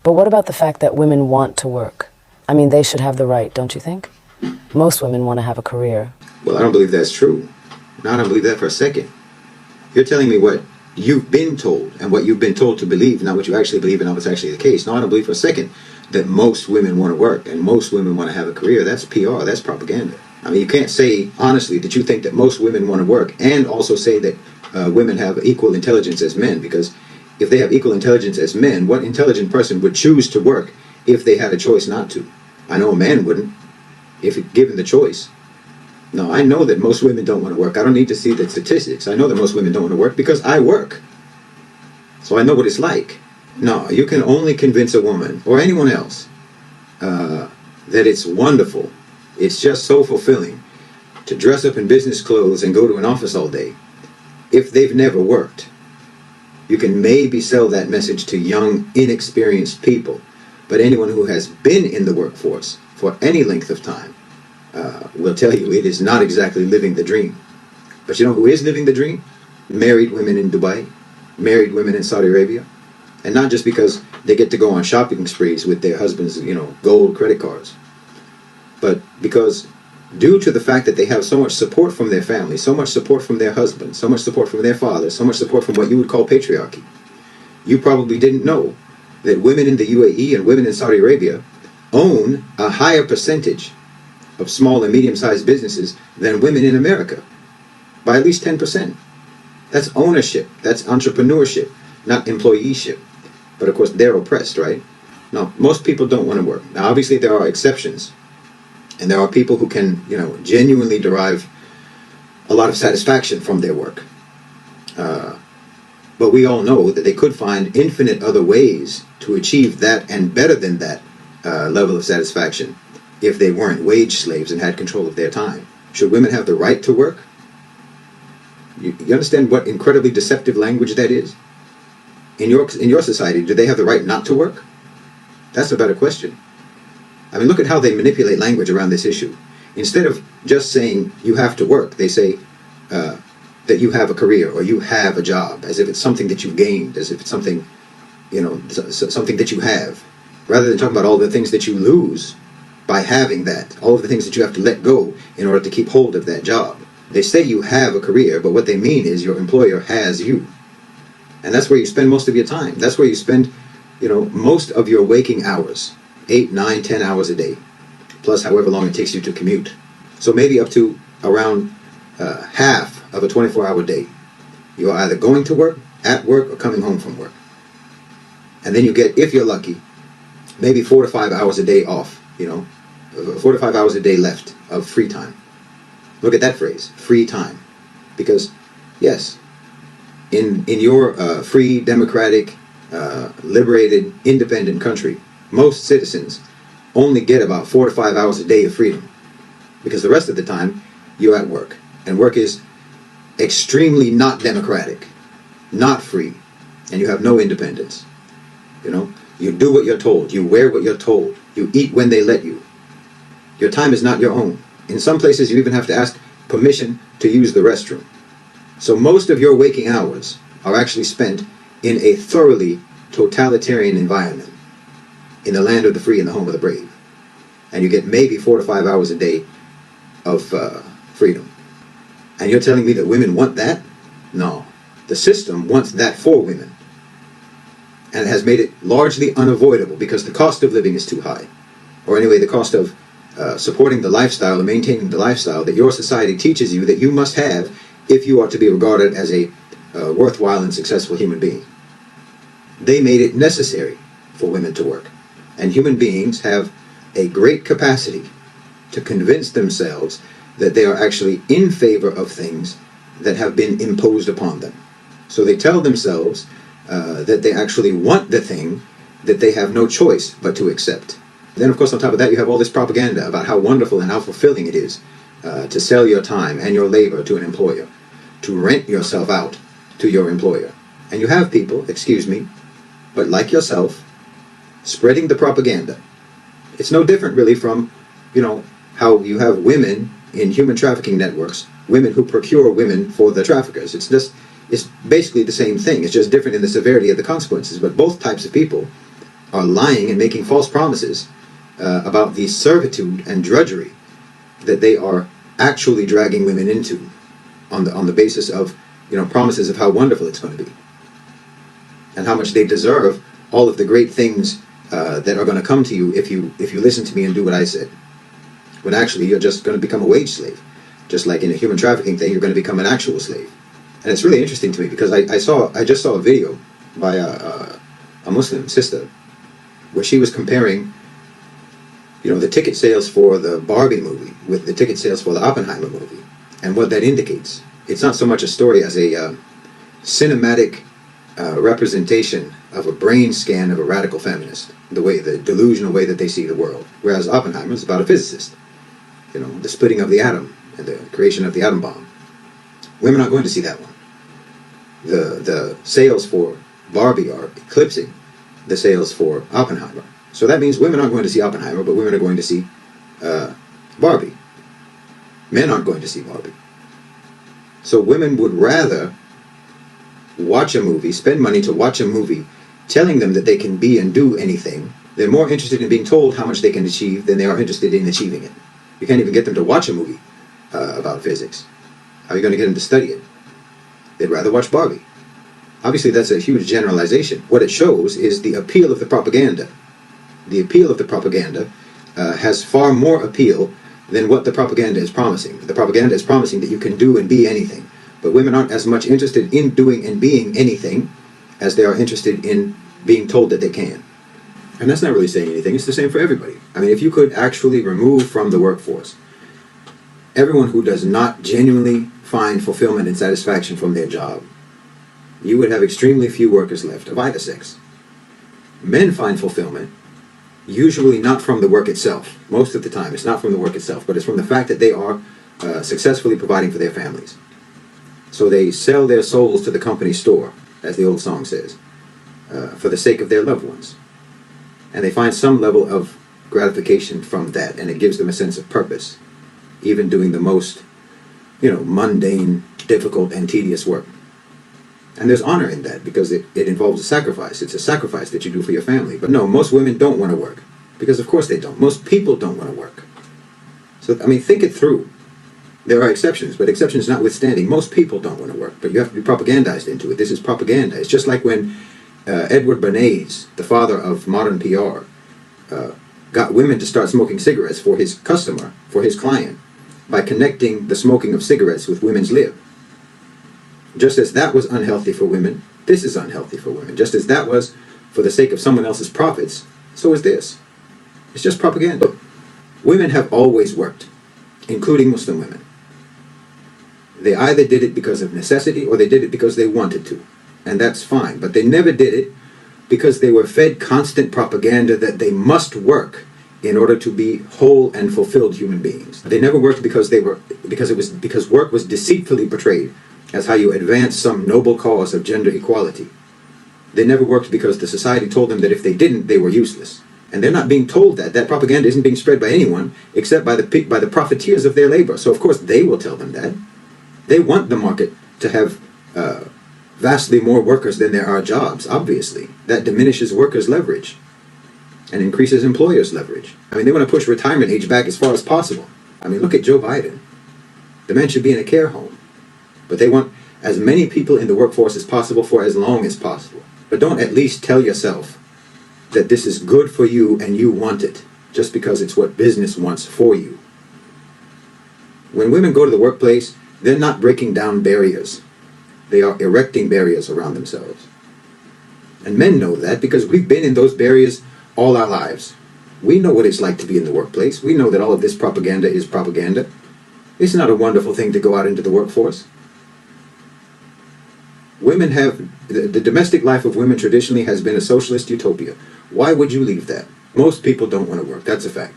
But what about the fact that women want to work? I mean, they should have the right, don't you think? Most women want to have a career. Well, I don't believe that's true. No, I don't believe that for a second. You're telling me what you've been told and what you've been told to believe, not what you actually believe and not what's actually the case. No, I don't believe for a second that most women want to work and most women want to have a career. That's PR. That's propaganda. I mean, you can't say honestly that you think that most women want to work and also say that women have equal intelligence as men, because if they have equal intelligence as men, what intelligent person would choose to work if they had a choice not to? I know a man wouldn't, if given the choice. No, I know that most women don't want to work. I don't need to see the statistics. I know that most women don't want to work because I work. So I know what it's like. No, you can only convince a woman or anyone else that it's wonderful, it's just so fulfilling to dress up in business clothes and go to an office all day if they've never worked. You can maybe sell that message to young, inexperienced people, but anyone who has been in the workforce for any length of time will tell you it is not exactly living the dream. But you know who is living the dream? Married women in Dubai, married women in Saudi Arabia. And not just because they get to go on shopping sprees with their husbands', gold credit cards, but because due to the fact that they have so much support from their family, so much support from their husband, so much support from their father, so much support from what you would call patriarchy. You probably didn't know that women in the UAE and women in Saudi Arabia own a higher percentage of small and medium-sized businesses than women in America, by at least 10%. That's ownership, that's entrepreneurship, not employeeship. But of course, they're oppressed, right? Now, most people don't want to work. Now, obviously, there are exceptions. And there are people who can, genuinely derive a lot of satisfaction from their work. But we all know that they could find infinite other ways to achieve that and better than that level of satisfaction if they weren't wage slaves and had control of their time. Should women have the right to work? You understand what incredibly deceptive language that is? In your society, do they have the right not to work? That's a better question. I mean, look at how they manipulate language around this issue. Instead of just saying you have to work, they say that you have a career or you have a job, as if it's something that you've gained, as if it's something, something that you have, rather than talking about all the things that you lose by having that, all of the things that you have to let go in order to keep hold of that job. They say you have a career, but what they mean is your employer has you. And that's where you spend most of your time. That's where you spend, most of your waking hours, 8, 9, 10 hours a day, plus however long it takes you to commute. So maybe up to around half of a 24-hour day. You're either going to work, at work, or coming home from work. And then you get, if you're lucky, maybe 4 to 5 hours a day off, 4 to 5 hours a day left of free time. Look at that phrase, free time. Because, yes, in your free, democratic, liberated, independent country, most citizens only get about 4 to 5 hours a day of freedom, because the rest of the time you're at work, and work is extremely not democratic, not free, and you have no independence. You do what you're told, you wear what you're told, you eat when they let you. Your time is not your own. In some places you even have to ask permission to use the restroom. So most of your waking hours are actually spent in a thoroughly totalitarian environment, in the land of the free and the home of the brave. And you get maybe 4 to 5 hours a day of freedom. And you're telling me that women want that? No. The system wants that for women. And it has made it largely unavoidable because the cost of living is too high. Or anyway, the cost of supporting the lifestyle and maintaining the lifestyle that your society teaches you that you must have if you are to be regarded as a worthwhile and successful human being. They made it necessary for women to work. And human beings have a great capacity to convince themselves that they are actually in favor of things that have been imposed upon them. So they tell themselves that they actually want the thing that they have no choice but to accept. Then, of course, on top of that, you have all this propaganda about how wonderful and how fulfilling it is to sell your time and your labor to an employer, to rent yourself out to your employer. And you have people, excuse me, but like yourself, spreading the propaganda. It's no different, really, from, how you have women in human trafficking networks, women who procure women for the traffickers. It's basically the same thing. It's just different in the severity of the consequences. But both types of people are lying and making false promises about the servitude and drudgery that they are actually dragging women into on the basis of, promises of how wonderful it's going to be and how much they deserve all of the great things that are going to come to you if you listen to me and do what I said. When actually you're just going to become a wage slave. Just like in a human trafficking thing, you're going to become an actual slave. And it's really interesting to me because I just saw a video by a Muslim sister where she was comparing, the ticket sales for the Barbie movie with the ticket sales for the Oppenheimer movie, and what that indicates. It's not so much a story as a cinematic representation of a brain scan of a radical feminist, the delusional way that they see the world. Whereas Oppenheimer is about a physicist, the splitting of the atom and the creation of the atom bomb. Women aren't going to see that one. The sales for Barbie are eclipsing the sales for Oppenheimer. So that means women aren't going to see Oppenheimer, but women are going to see Barbie. Men aren't going to see Barbie. So women would rather watch a movie, spend money to watch a movie, telling them that they can be and do anything. They're more interested in being told how much they can achieve than they are interested in achieving it. You can't even get them to watch a movie about physics. How are you going to get them to study it? They'd rather watch Barbie. Obviously, that's a huge generalization. What it shows is the appeal of the propaganda. The appeal of the propaganda has far more appeal than what the propaganda is promising. The propaganda is promising that you can do and be anything. But women aren't as much interested in doing and being anything as they are interested in being told that they can. And that's not really saying anything. It's the same for everybody. I mean, if you could actually remove from the workforce everyone who does not genuinely find fulfillment and satisfaction from their job, you would have extremely few workers left of either sex. Men find fulfillment, usually not from the work itself. Most of the time, it's not from the work itself, but it's from the fact that they are successfully providing for their families. So they sell their souls to the company store, as the old song says, for the sake of their loved ones. And they find some level of gratification from that, and it gives them a sense of purpose, even doing the most, mundane, difficult, and tedious work. And there's honor in that because it involves a sacrifice. It's a sacrifice that you do for your family. But no, most women don't want to work because, of course, they don't. Most people don't want to work. So, think it through. There are exceptions, but exceptions notwithstanding, most people don't want to work. But you have to be propagandized into it. This is propaganda. It's just like when Edward Bernays, the father of modern PR, got women to start smoking cigarettes for his customer, for his client, by connecting the smoking of cigarettes with women's lib. Just as that was unhealthy for women, this is unhealthy for women. Just as that was for the sake of someone else's profits, so is this. It's just propaganda. Women have always worked, including Muslim women. They either did it because of necessity or they did it because they wanted to. And that's fine. But they never did it because they were fed constant propaganda that they must work in order to be whole and fulfilled human beings. They never worked because work was deceitfully portrayed as how you advance some noble cause of gender equality. They never worked because the society told them that if they didn't, they were useless. And they're not being told that. That propaganda isn't being spread by anyone except by the profiteers of their labor. So of course they will tell them that. They want the market to have vastly more workers than there are jobs, obviously. That diminishes workers' leverage and increases employers' leverage. They want to push retirement age back as far as possible. Look at Joe Biden. The man should be in a care home. But they want as many people in the workforce as possible for as long as possible. But don't at least tell yourself that this is good for you and you want it, just because it's what business wants for you. When women go to the workplace, they're not breaking down barriers. They are erecting barriers around themselves. And men know that because we've been in those barriers all our lives. We know what it's like to be in the workplace. We know that all of this propaganda is propaganda. It's not a wonderful thing to go out into the workforce. Women the domestic life of women traditionally has been a socialist utopia. Why would you leave that? Most people don't want to work. That's a fact.